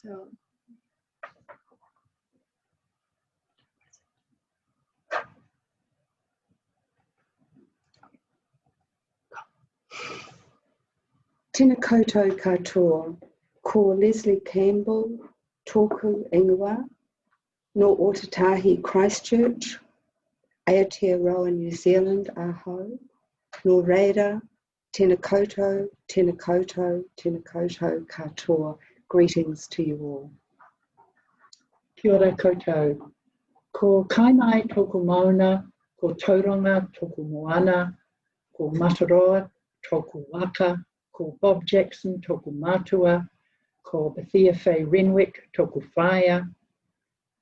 So, tēnā koutou katoa, ko Leslie Campbell, tōku ingoa, no Otatahi Christchurch, Aotearoa New Zealand aho, no reira, tēnā koutou, tēnā koutou, tēnā koutou katoa. Greetings to you all. Kia ora koutou. Ko kaimai tōku mauna, ko tauranga tōku moana, ko Mataroa tōku waka, ko Bob Jackson tōku mātua, ko Bethia Faye Renwick tōku whaia,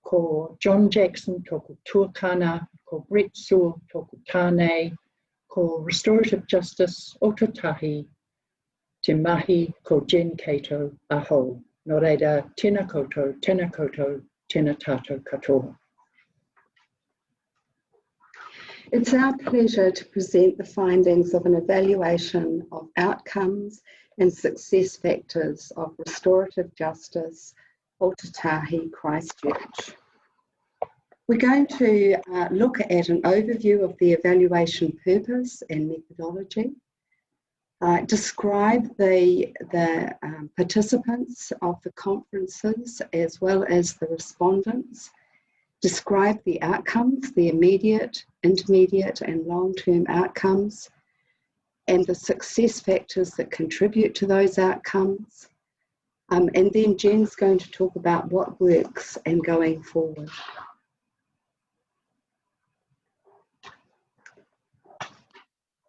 ko John Jackson tōku tuakana, ko Brett Sewell tōku tānei, ko Restorative Justice Otatahi, te mahi ko Jen Cato aho. Nō reira, tēnā koutou, tēnā tātou katoa. It's our pleasure to present the findings of an evaluation of outcomes and success factors of restorative justice, Otatahi Christchurch. We're going to look at an overview of the evaluation purpose and methodology, describe the participants of the conferences as well as the respondents, describe the outcomes, the immediate, intermediate and long-term outcomes, and the success factors that contribute to those outcomes. And then Jen's going to talk about what works and going forward.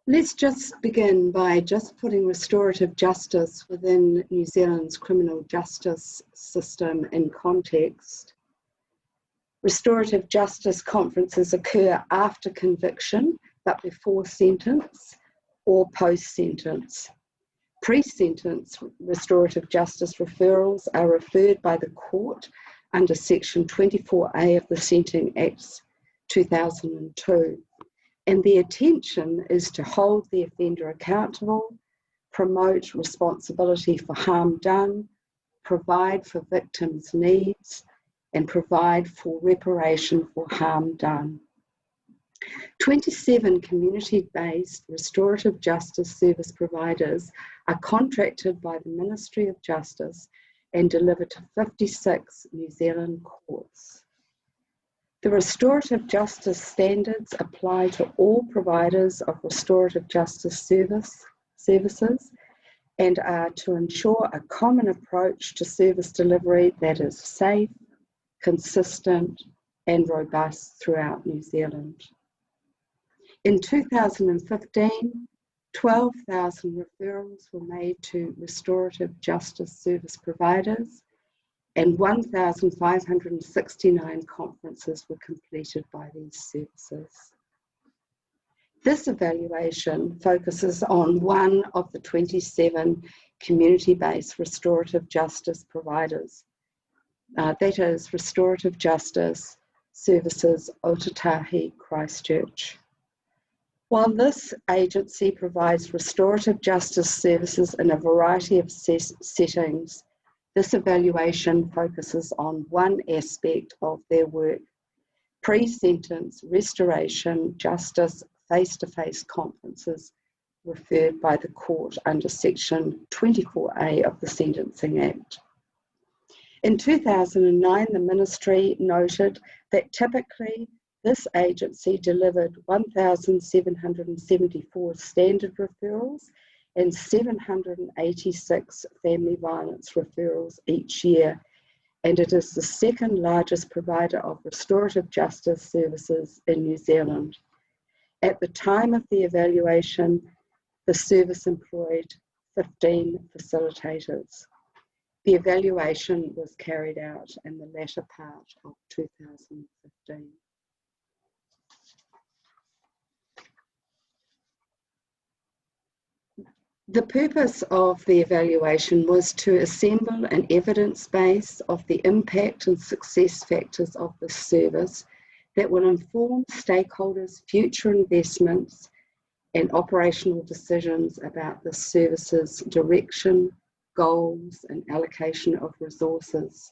Let's just begin by just putting restorative justice within New Zealand's criminal justice system in context. Restorative justice conferences occur after conviction, but before sentence or post-sentence. Pre-sentence restorative justice referrals are referred by the court under Section 24A of the Sentencing Act 2002. And the intention is to hold the offender accountable, promote responsibility for harm done, provide for victims' needs, and provide for reparation for harm done. 27 community-based restorative justice service providers are contracted by the Ministry of Justice and deliver to 56 New Zealand courts. The restorative justice standards apply to all providers of restorative justice services and are to ensure a common approach to service delivery that is safe, consistent and robust throughout New Zealand. In 2015, 12,000 referrals were made to restorative justice service providers and 1,569 conferences were completed by these services. This evaluation focuses on one of the 27 community-based restorative justice providers. That is Restorative Justice Services Otatahi Christchurch. While this agency provides restorative justice services in a variety of settings, this evaluation focuses on one aspect of their work: pre-sentence restoration justice face-to-face conferences referred by the court under Section 24A of the Sentencing Act. In 2009, the Ministry noted that typically this agency delivered 1,774 standard referrals and 786 family violence referrals each year, and it is the second largest provider of restorative justice services in New Zealand. At the time of the evaluation, the service employed 15 facilitators. The evaluation was carried out in the latter part of 2015. The purpose of the evaluation was to assemble an evidence base of the impact and success factors of this service that will inform stakeholders' future investments and operational decisions about the service's direction, goals, and allocation of resources.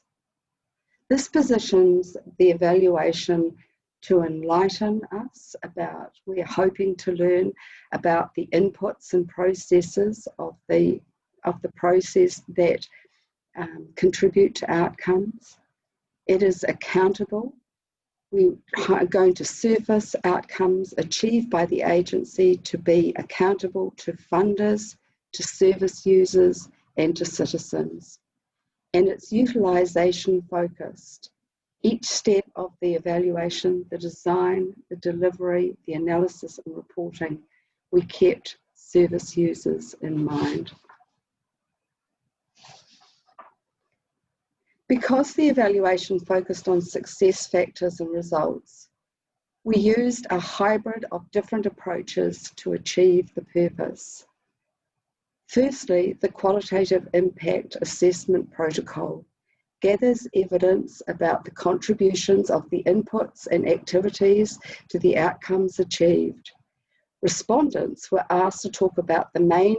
This positions the evaluation to enlighten us about, we're hoping to learn about the inputs and processes of the process that contribute to outcomes. It is accountable. We are going to surface outcomes achieved by the agency to be accountable to funders, to service users, and to citizens. And it's utilisation focused. Each step of the evaluation, the design, the delivery, the analysis and reporting, we kept service users in mind. Because the evaluation focused on success factors and results, we used a hybrid of different approaches to achieve the purpose. Firstly, the qualitative impact assessment protocol gathers evidence about the contributions of the inputs and activities to the outcomes achieved. Respondents were asked to talk about the main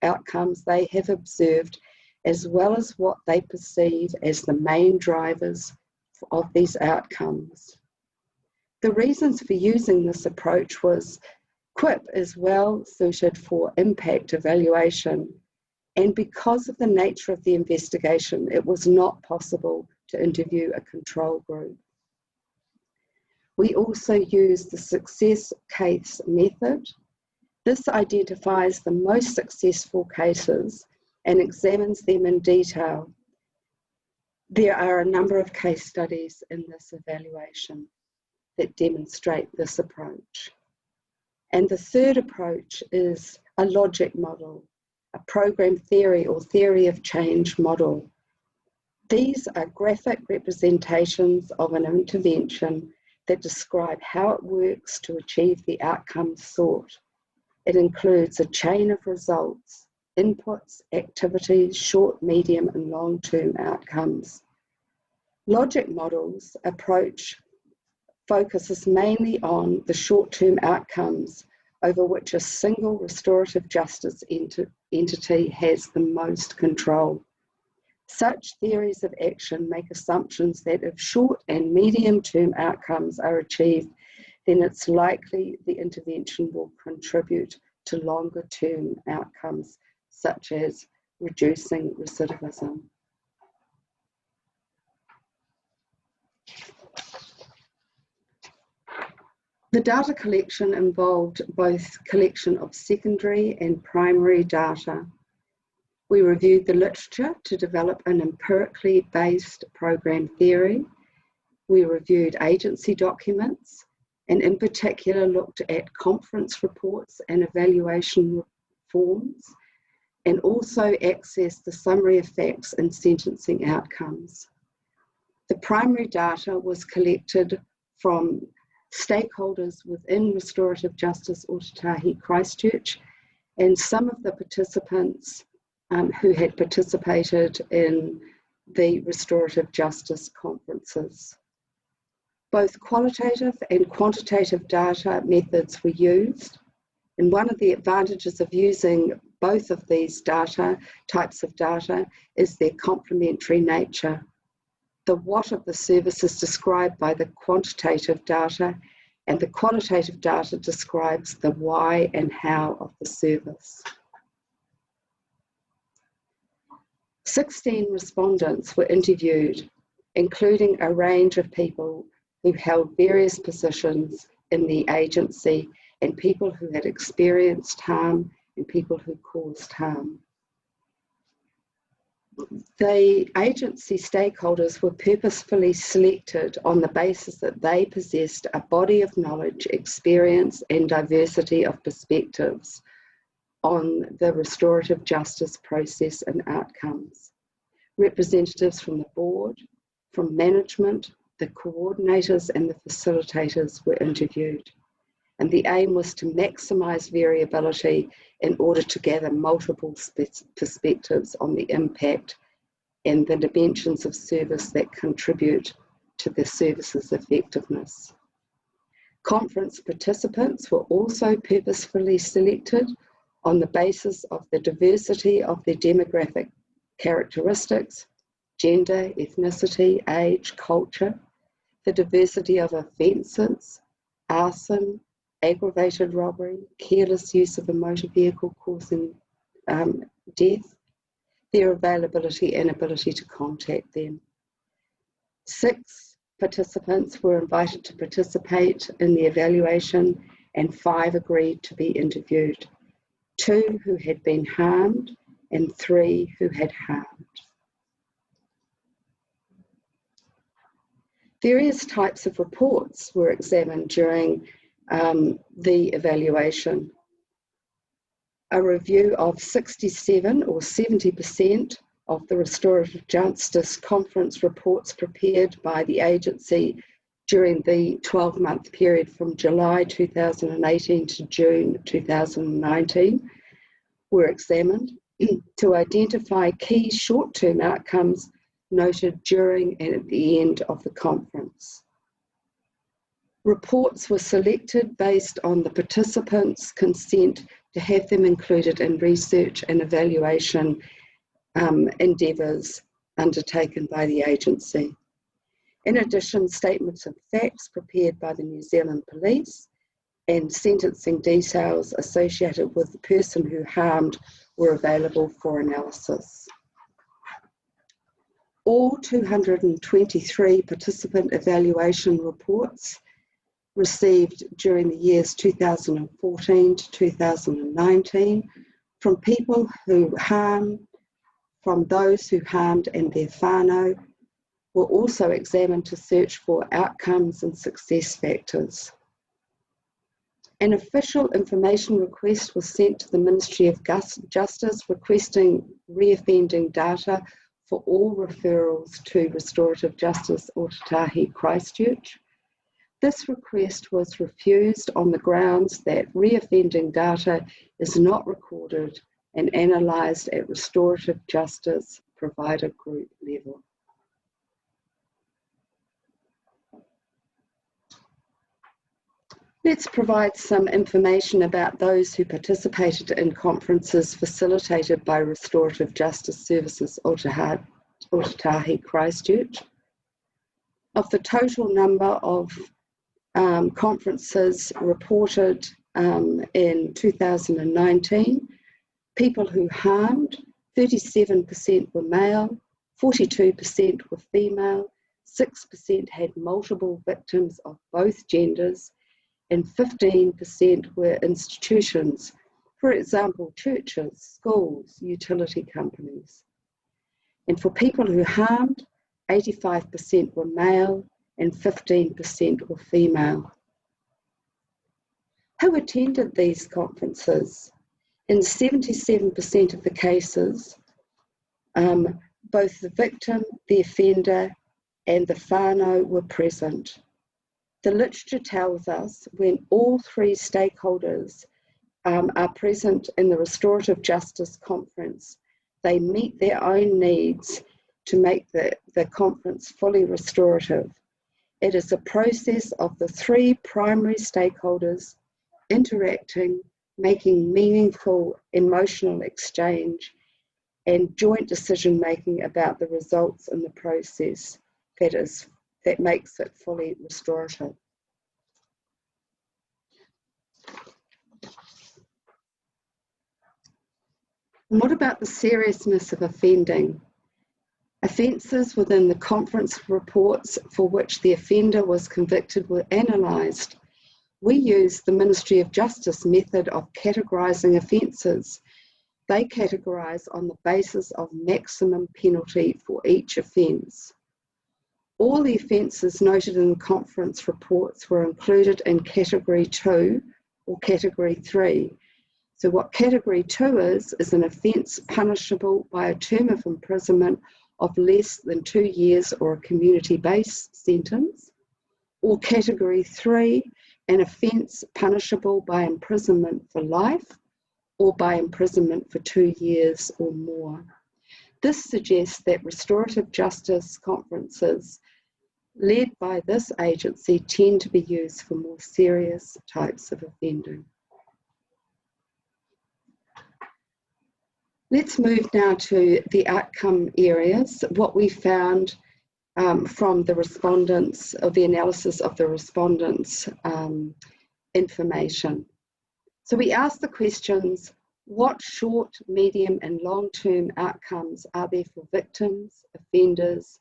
outcomes they have observed, as well as what they perceive as the main drivers of these outcomes. The reasons for using this approach was QIP is well suited for impact evaluation, and because of the nature of the investigation, it was not possible to interview a control group. We also used the success case method. This identifies the most successful cases and examines them in detail. There are a number of case studies in this evaluation that demonstrate this approach. And the third approach is a logic model, a program theory or theory of change model. These are graphic representations of an intervention that describe how it works to achieve the outcomes sought. It includes a chain of results, inputs, activities, short, medium, and long-term outcomes. Logic models approach focuses mainly on the short-term outcomes over which a single restorative justice entity has the most control. Such theories of action make assumptions that if short and medium-term outcomes are achieved, then it's likely the intervention will contribute to longer-term outcomes, such as reducing recidivism. The data collection involved both collection of secondary and primary data. We reviewed the literature to develop an empirically based program theory. We reviewed agency documents and in particular looked at conference reports and evaluation forms, and also accessed the summary of facts and sentencing outcomes. The primary data was collected from stakeholders within Restorative Justice Otatahi Christchurch and some of the participants who had participated in the Restorative Justice conferences. Both qualitative and quantitative data methods were used, and one of the advantages of using both of these types of data is their complementary nature. The what of the service is described by the quantitative data, and the qualitative data describes the why and how of the service. 16 respondents were interviewed, including a range of people who held various positions in the agency and people who had experienced harm and people who caused harm. The agency stakeholders were purposefully selected on the basis that they possessed a body of knowledge, experience, and diversity of perspectives on the restorative justice process and outcomes. Representatives from the board, from management, the coordinators and the facilitators were interviewed. And the aim was to maximise variability in order to gather multiple perspectives on the impact and the dimensions of service that contribute to the service's effectiveness. Conference participants were also purposefully selected on the basis of the diversity of their demographic characteristics, gender, ethnicity, age, culture, the diversity of offences, arson, aggravated robbery, careless use of a motor vehicle causing death, their availability and ability to contact them. 6 participants were invited to participate in the evaluation and 5 agreed to be interviewed. 2 who had been harmed and 3 who had harmed. Various types of reports were examined during the evaluation. A review of 67 or 70% of the Restorative Justice Conference reports prepared by the agency during the 12-month period from July 2018 to June 2019 were examined to identify key short-term outcomes noted during and at the end of the conference. Reports were selected based on the participants' consent to have them included in research and evaluation endeavours undertaken by the agency. In addition, statements of facts prepared by the New Zealand Police and sentencing details associated with the person who harmed were available for analysis. All 223 participant evaluation reports received during the years 2014 to 2019 from people who harmed, from those who harmed and their whānau, were also examined to search for outcomes and success factors. An official information request was sent to the Ministry of Justice requesting reoffending data for all referrals to Restorative Justice Otatahi Christchurch. This request was refused on the grounds that reoffending data is not recorded and analysed at Restorative Justice provider group level. Let's provide some information about those who participated in conferences facilitated by Restorative Justice Services Otatahi Christchurch. Of the total number of conferences reported in 2019, people who harmed, 37% were male, 42% were female, 6% had multiple victims of both genders, and 15% were institutions, for example, churches, schools, utility companies. And for people who harmed, 85% were male and 15% were female. Who attended these conferences? In 77% of the cases, both the victim, the offender, and the whānau were present. The literature tells us when all 3 stakeholders are present in the Restorative Justice Conference, they meet their own needs to make the conference fully restorative. It is a process of the 3 primary stakeholders interacting, making meaningful emotional exchange, and joint decision-making about the results in the process that makes it fully restorative. And what about the seriousness of offending? Offences within the conference reports for which the offender was convicted were analysed. We use the Ministry of Justice method of categorising offences. They categorise on the basis of maximum penalty for each offence. All the offences noted in the conference reports were included in Category 2 or Category 3. So what Category 2 is an offence punishable by a term of imprisonment of less than 2 years or a community-based sentence, or Category 3, an offence punishable by imprisonment for life or by imprisonment for 2 years or more. This suggests that restorative justice conferences led by this agency tend to be used for more serious types of offending. Let's move now to the outcome areas. What we found from the respondents, of the analysis of the respondents' information. So we asked the questions, what short, medium and long-term outcomes are there for victims, offenders,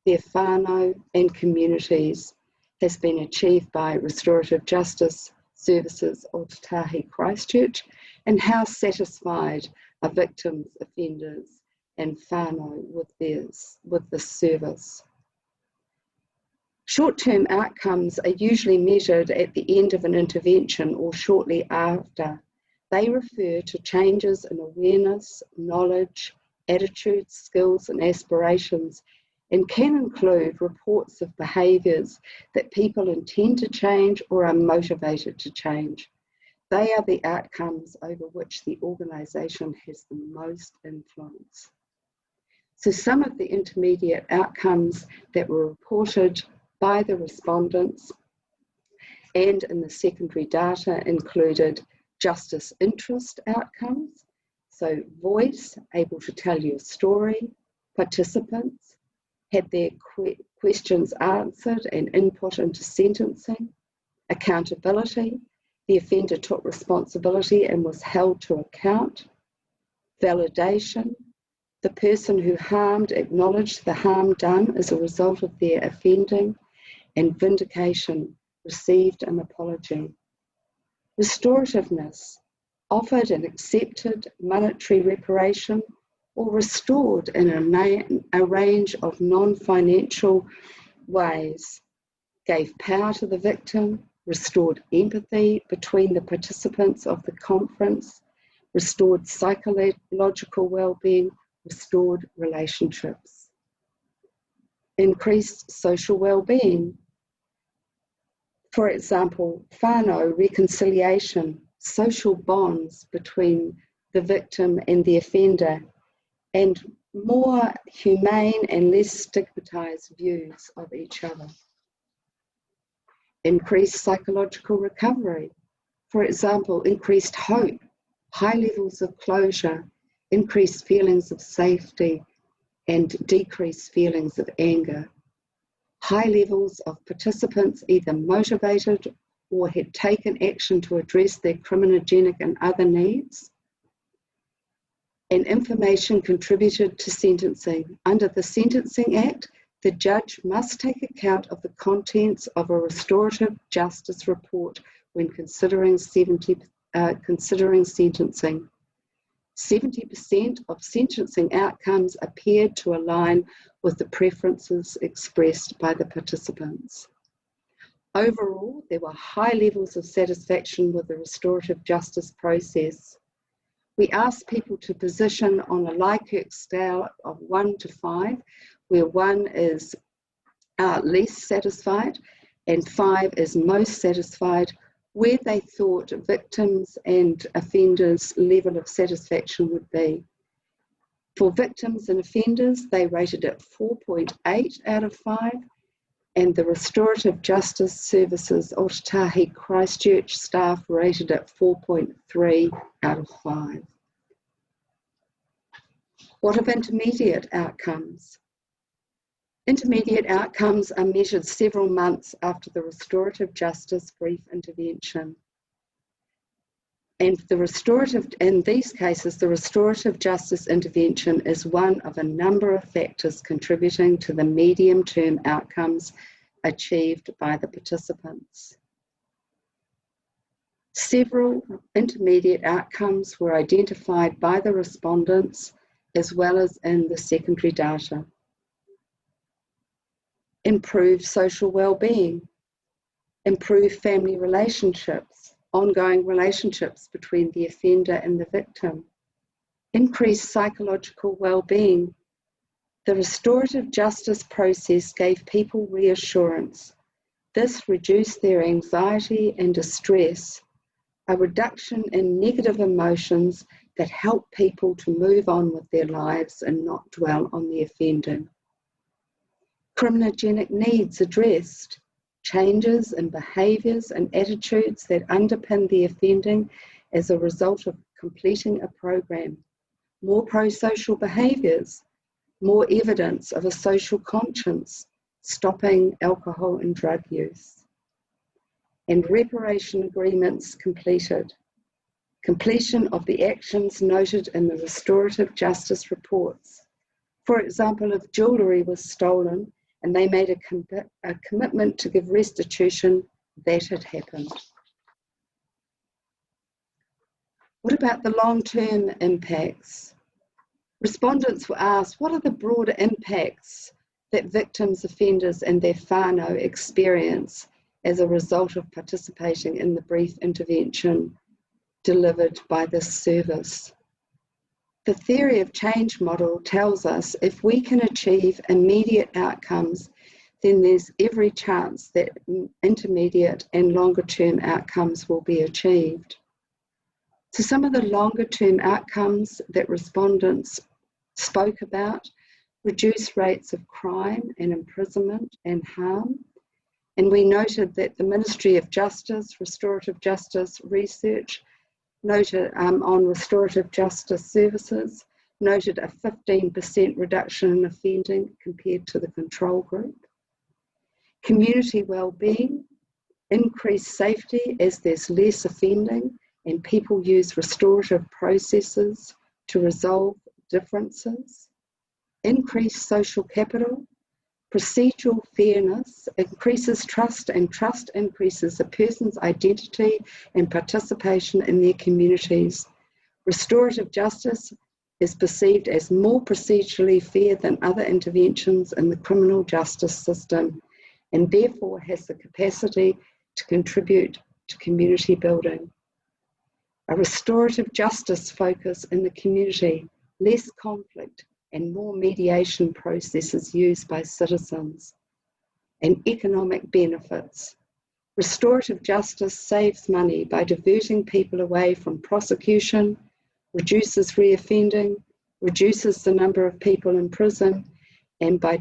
their whānau and communities has been achieved by Restorative Justice Services Ōtautahi Christchurch, and how satisfied are victims, offenders and whānau with this service. Short-term outcomes are usually measured at the end of an intervention or shortly after. They refer to changes in awareness, knowledge, attitudes, skills and aspirations, and can include reports of behaviours that people intend to change or are motivated to change. They are the outcomes over which the organisation has the most influence. So some of the intermediate outcomes that were reported by the respondents and in the secondary data included justice interest outcomes, so voice, able to tell your story, participants had their questions answered and input into sentencing, accountability, the offender took responsibility and was held to account, validation, the person who harmed acknowledged the harm done as a result of their offending, and vindication, received an apology. Restorativeness, offered and accepted monetary reparation or restored in a range of non-financial ways, gave power to the victim, restored empathy between the participants of the conference, restored psychological well-being, restored relationships. Increased social well-being. For example, whānau, reconciliation, social bonds between the victim and the offender, and more humane and less stigmatised views of each other. Increased psychological recovery. For example, increased hope, high levels of closure, increased feelings of safety, and decreased feelings of anger. High levels of participants either motivated or had taken action to address their criminogenic and other needs. And information contributed to sentencing. Under the Sentencing Act, the judge must take account of the contents of a restorative justice report when considering sentencing. 70% of sentencing outcomes appeared to align with the preferences expressed by the participants. Overall, there were high levels of satisfaction with the restorative justice process. We asked people to position on a Likert scale of 1 to 5, where 1 is least satisfied and 5 is most satisfied, where they thought victims and offenders' level of satisfaction would be. For victims and offenders, they rated it 4.8 out of 5, and the Restorative Justice Services Ōtautahi Christchurch staff rated it 4.3 out of 5. What of intermediate outcomes? Intermediate outcomes are measured several months after the restorative justice brief intervention. And in these cases, the restorative justice intervention is one of a number of factors contributing to the medium-term outcomes achieved by the participants. Several intermediate outcomes were identified by the respondents as well as in the secondary data. Improved social well-being, improved family relationships, ongoing relationships between the offender and the victim, increased psychological well-being. The restorative justice process gave people reassurance. This reduced their anxiety and distress, a reduction in negative emotions that help people to move on with their lives and not dwell on the offending. Criminogenic needs addressed, changes in behaviours and attitudes that underpin the offending as a result of completing a program. more pro-social behaviours, more evidence of a social conscience, stopping alcohol and drug use, and reparation agreements completed. Completion of the actions noted in the restorative justice reports. For example, if jewellery was stolen and they made a commitment to give restitution, that had happened. What about the long-term impacts? Respondents were asked, what are the broader impacts that victims, offenders and their whānau experience as a result of participating in the brief intervention delivered by this service? The theory of change model tells us if we can achieve immediate outcomes, then there's every chance that intermediate and longer term outcomes will be achieved. So some of the longer term outcomes that respondents spoke about: reduced rates of crime and imprisonment and harm. And we noted that the Ministry of Justice, Restorative Justice Research, noted on restorative justice services, noted a 15% reduction in offending compared to the control group. Community wellbeing, increased safety as there's less offending and people use restorative processes to resolve differences. Increased social capital, procedural fairness increases trust, and trust increases a person's identity and participation in their communities. Restorative justice is perceived as more procedurally fair than other interventions in the criminal justice system, and therefore has the capacity to contribute to community building. A restorative justice focus in the community, less conflict and more mediation processes used by citizens, and economic benefits. Restorative justice saves money by diverting people away from prosecution, reduces reoffending, reduces the number of people in prison, and by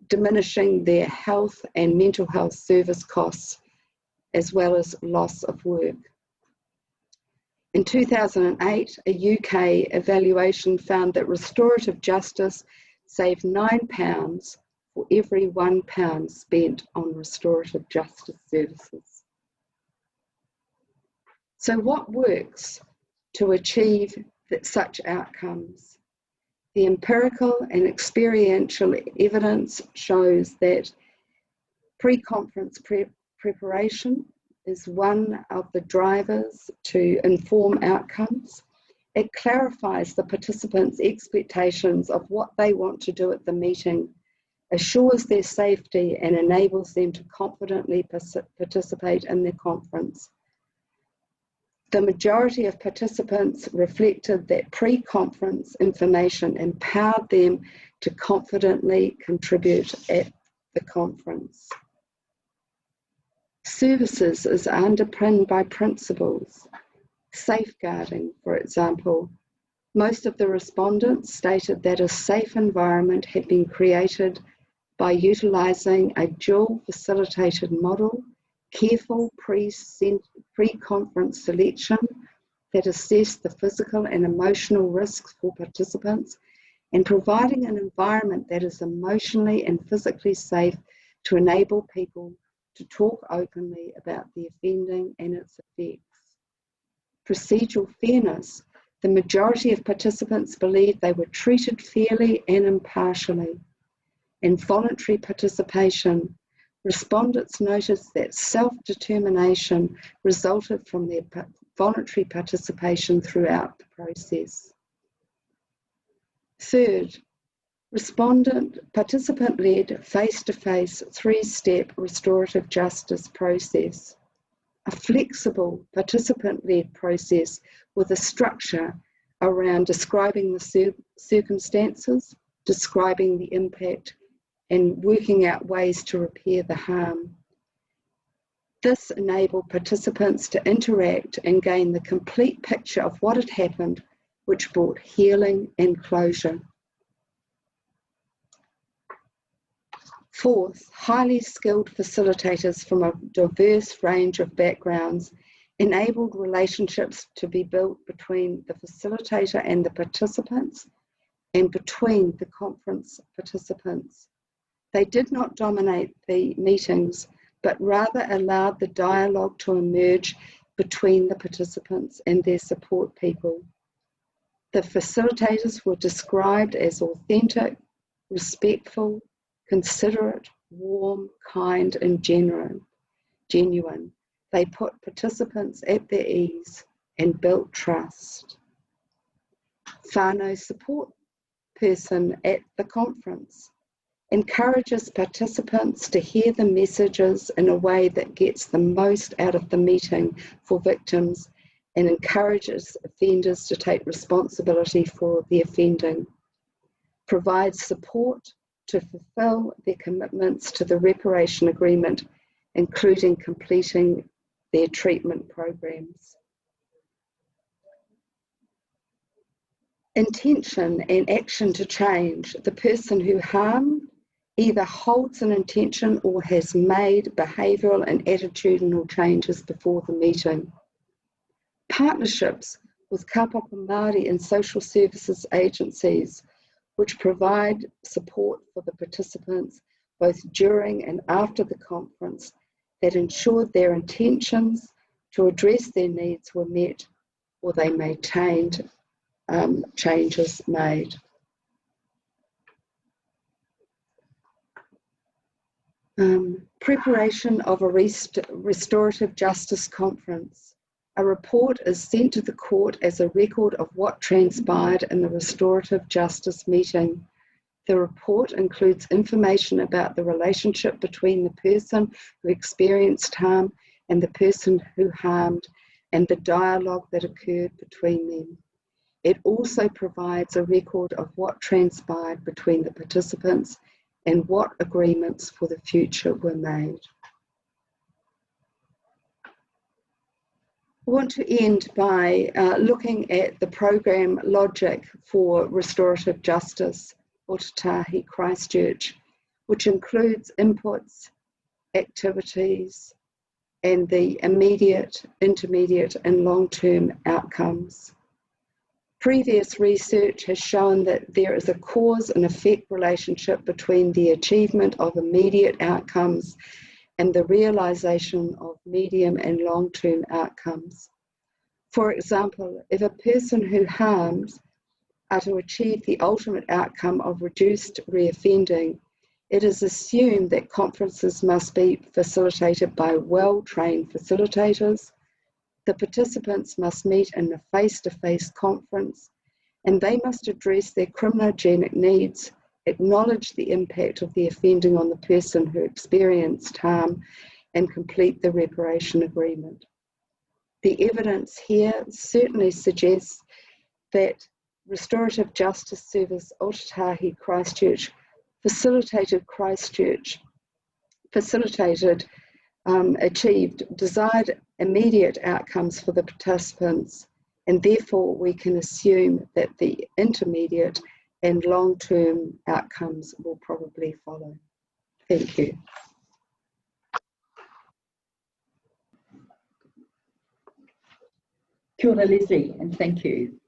diminishing their health and mental health service costs, as well as loss of work. In 2008, a UK evaluation found that restorative justice saved £9 for every £1 spent on restorative justice services. So what works to achieve such outcomes? The empirical and experiential evidence shows that pre-conference preparation is one of the drivers to inform outcomes. It clarifies the participants' expectations of what they want to do at the meeting, assures their safety, and enables them to confidently participate in the conference. The majority of participants reflected that pre-conference information empowered them to confidently contribute at the conference. Services is underpinned by principles. Safeguarding, for example. Most of the respondents stated that a safe environment had been created by utilising a dual facilitated model, careful pre-conference selection that assessed the physical and emotional risks for participants, and providing an environment that is emotionally and physically safe to enable people to talk openly about the offending and its effects. Procedural fairness. The majority of participants believed they were treated fairly and impartially. And voluntary participation. Respondents noticed that self-determination resulted from their voluntary participation throughout the process. Third, participant-led, face-to-face, three-step restorative justice process. A flexible, participant-led process with a structure around describing the circumstances, describing the impact, and working out ways to repair the harm. This enabled participants to interact and gain the complete picture of what had happened, which brought healing and closure. Fourth, highly skilled facilitators from a diverse range of backgrounds enabled relationships to be built between the facilitator and the participants, and between the conference participants. They did not dominate the meetings, but rather allowed the dialogue to emerge between the participants and their support people. The facilitators were described as authentic, respectful, considerate, warm, kind, and genuine. They put participants at their ease and built trust. Whānau support person at the conference encourages participants to hear the messages in a way that gets the most out of the meeting for victims and encourages offenders to take responsibility for the offending, provides support to fulfill their commitments to the reparation agreement, including completing their treatment programs. Intention and action to change. The person who harmed either holds an intention or has made behavioural and attitudinal changes before the meeting. Partnerships with kaupapa Māori and social services agencies, which provide support for the participants both during and after the conference, that ensured their intentions to address their needs were met, or they maintained changes made. Preparation of a restorative justice conference. A report is sent to the court as a record of what transpired in the restorative justice meeting. The report includes information about the relationship between the person who experienced harm and the person who harmed, and the dialogue that occurred between them. It also provides a record of what transpired between the participants and what agreements for the future were made. I want to end by looking at the program logic for restorative justice, Otatahi Christchurch, which includes inputs, activities, and the immediate, intermediate, and long-term outcomes. Previous research has shown that there is a cause and effect relationship between the achievement of immediate outcomes and the realization of medium and long-term outcomes. For example, if a person who harms are to achieve the ultimate outcome of reduced reoffending, it is assumed that conferences must be facilitated by well-trained facilitators. The participants must meet in a face-to-face conference, and they must address their criminogenic needs, acknowledge the impact of the offending on the person who experienced harm, and complete the reparation agreement. The evidence here certainly suggests that Restorative Justice Service Otatahi Christchurch achieved desired immediate outcomes for the participants, and therefore we can assume that the intermediate and long-term outcomes will probably follow. Thank you. Kia ora, Leslie, and thank you.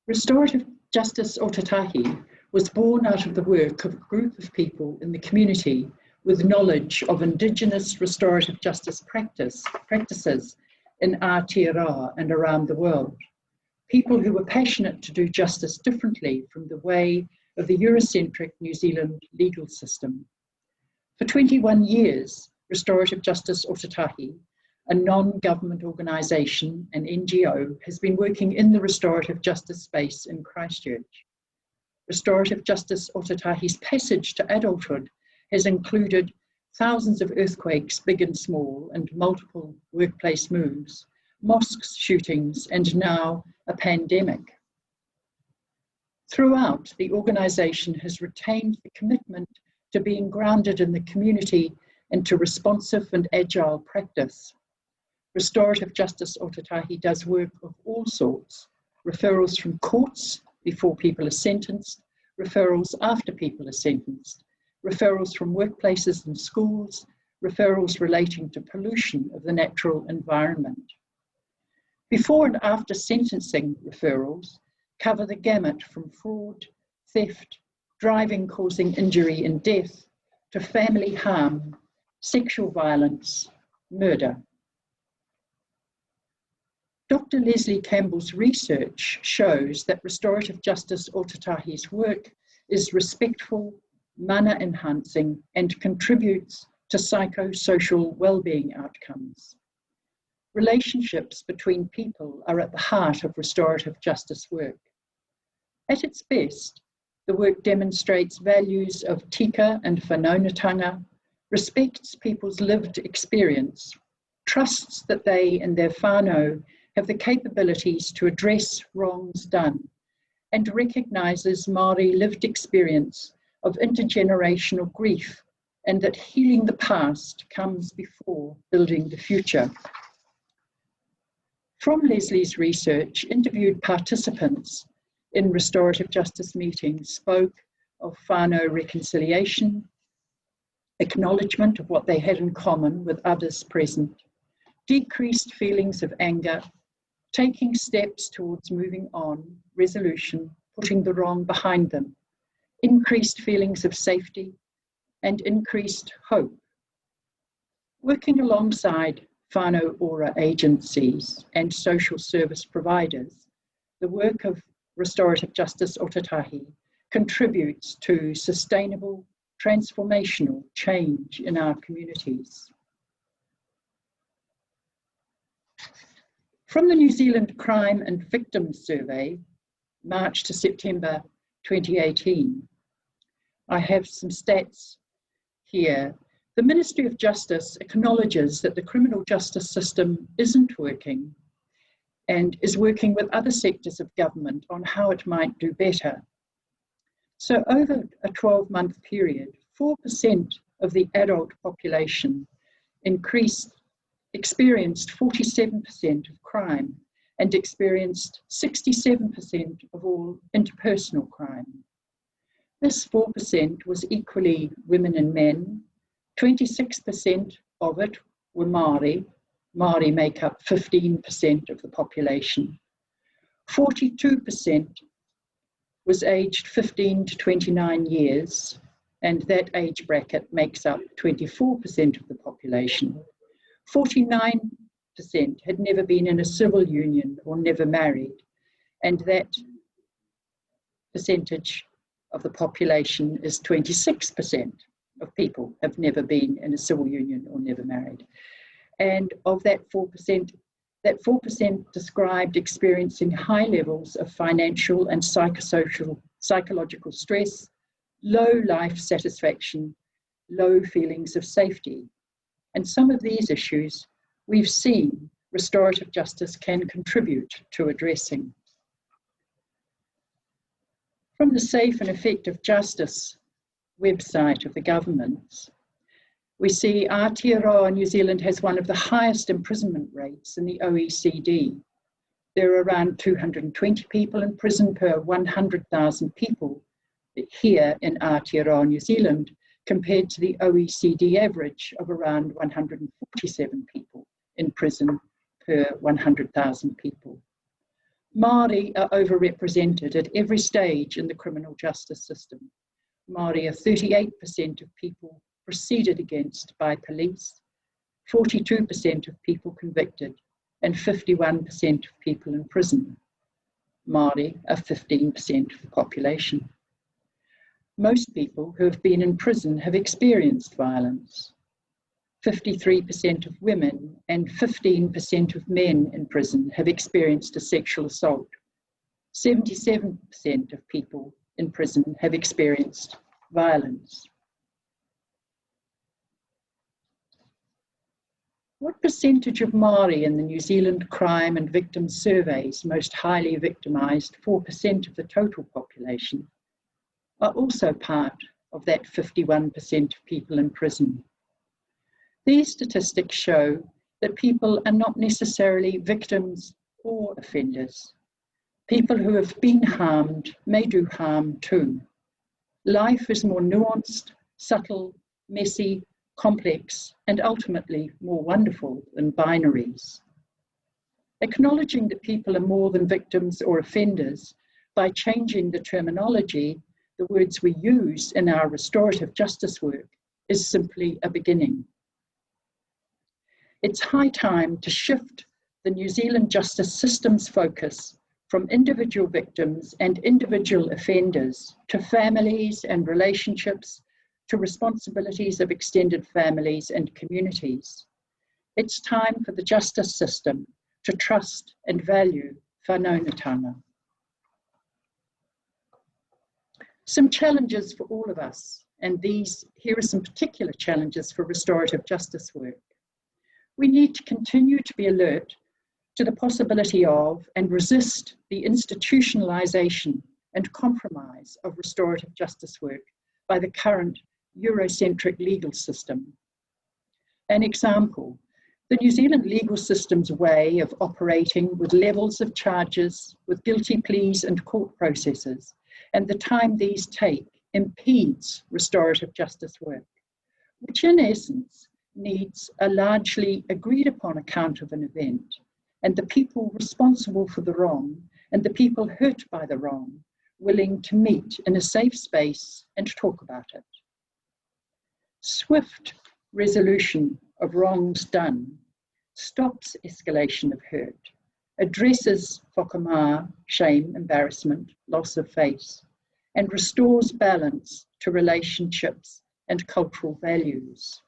Restorative Justice Otatahi was born out of the work of a group of people in the community with knowledge of Indigenous restorative justice practices in Aotearoa and around the world. People who were passionate to do justice differently from the way of the Eurocentric New Zealand legal system. For 21 years, Restorative Justice Otatahi, a non-government organisation, an NGO, has been working in the restorative justice space in Christchurch. Restorative Justice Otatahi's passage to adulthood has included thousands of earthquakes, big and small, and multiple workplace moves, mosque shootings, and now a pandemic. Throughout, the organisation has retained the commitment to being grounded in the community and to responsive and agile practice. Restorative Justice Otatahi does work of all sorts: referrals from courts before people are sentenced, referrals after people are sentenced, referrals from workplaces and schools, referrals relating to pollution of the natural environment. Before and after sentencing referrals cover the gamut from fraud, theft, driving causing injury and death, to family harm, sexual violence, murder. Dr. Leslie Campbell's research shows that restorative justice Ōtautahi's work is respectful, mana enhancing, and contributes to psychosocial well-being outcomes. Relationships between people are at the heart of restorative justice work. At its best, the work demonstrates values of tika and whanaungatanga, respects people's lived experience, trusts that they and their whānau have the capabilities to address wrongs done, and recognises Māori lived experience of intergenerational grief, and that healing the past comes before building the future. From Leslie's research, interviewed participants in restorative justice meetings spoke of whānau reconciliation, acknowledgement of what they had in common with others present, decreased feelings of anger, taking steps towards moving on, resolution, putting the wrong behind them, increased feelings of safety, and increased hope. Working alongside whānau ora agencies and social service providers, the work of restorative justice Ōtautahi contributes to sustainable, transformational change in our communities. From the New Zealand Crime and Victims Survey, March to September 2018, I have some stats here. The Ministry of Justice acknowledges that the criminal justice system isn't working and is working with other sectors of government on how it might do better. So over a 12-month period, 4% of the adult population experienced 47% of crime and experienced 67% of all interpersonal crime. This 4% was equally women and men. 26% of it were Māori. Māori make up 15% of the population. 42% was aged 15 to 29 years, and that age bracket makes up 24% of the population. 49% had never been in a civil union or never married, and that percentage of the population is 26% of people have never been in a civil union or never married. And of that 4%, that 4% described experiencing high levels of financial and psychological stress, low life satisfaction, low feelings of safety. And some of these issues we've seen restorative justice can contribute to addressing. From the Safe and Effective Justice website of the governments, we see Aotearoa New Zealand has one of the highest imprisonment rates in the OECD. There are around 220 people in prison per 100,000 people here in Aotearoa New Zealand, compared to the OECD average of around 147 people in prison per 100,000 people. Māori are overrepresented at every stage in the criminal justice system. Māori are 38% of people proceeded against by police, 42% of people convicted, and 51% of people in prison. Māori are 15% of the population. Most people who have been in prison have experienced violence. 53% of women and 15% of men in prison have experienced a sexual assault. 77% of people in prison have experienced violence. What percentage of Māori in the New Zealand Crime and Victims Surveys, most highly victimised 4% of the total population, are also part of that 51% of people in prison? These statistics show that people are not necessarily victims or offenders. People who have been harmed may do harm too. Life is more nuanced, subtle, messy, complex, and ultimately more wonderful than binaries. Acknowledging that people are more than victims or offenders by changing the terminology, the words we use in our restorative justice work, is simply a beginning. It's high time to shift the New Zealand justice system's focus from individual victims and individual offenders to families and relationships, to responsibilities of extended families and communities. It's time for the justice system to trust and value whanaungatanga. Some challenges for all of us, and here are some particular challenges for restorative justice work. We need to continue to be alert to the possibility of and resist the institutionalization and compromise of restorative justice work by the current Eurocentric legal system. An example, the New Zealand legal system's way of operating with levels of charges, with guilty pleas and court processes, and the time these take impedes restorative justice work, which in essence needs a largely agreed upon account of an event, and the people responsible for the wrong and the people hurt by the wrong willing to meet in a safe space and talk about it. Swift resolution of wrongs done stops escalation of hurt, addresses whakamā, shame, embarrassment, loss of face, and restores balance to relationships and cultural values.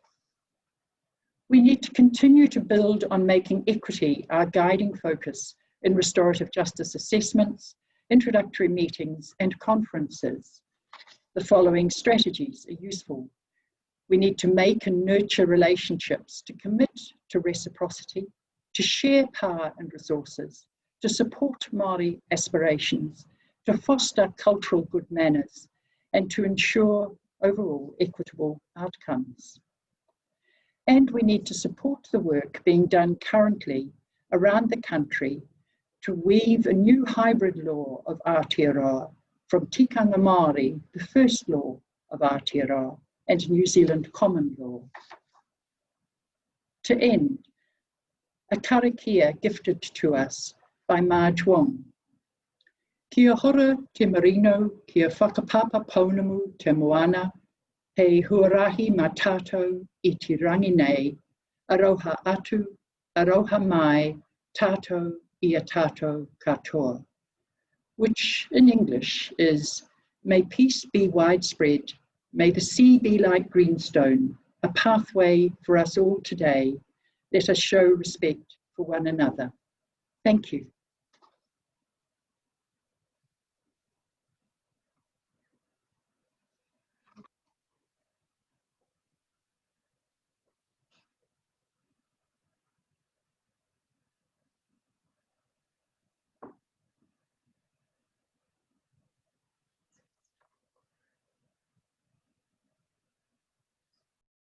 We need to continue to build on making equity our guiding focus in restorative justice assessments, introductory meetings, and conferences. The following strategies are useful. We need to make and nurture relationships, to commit to reciprocity, to share power and resources, to support Māori aspirations, to foster cultural good manners, and to ensure overall equitable outcomes. And we need to support the work being done currently around the country to weave a new hybrid law of Aotearoa from Tikanga Māori, the first law of Aotearoa, and New Zealand common law. To end, a karakia gifted to us by Marge Wong. Kia hora te marino, kia whakapapa paunamu te moana, hei huarahi mā tātou I te rangi nei, aroha atu, aroha mai, tātou I a tātou katoa. Which in English is, may peace be widespread, may the sea be like greenstone, a pathway for us all today. Let us show respect for one another. Thank you.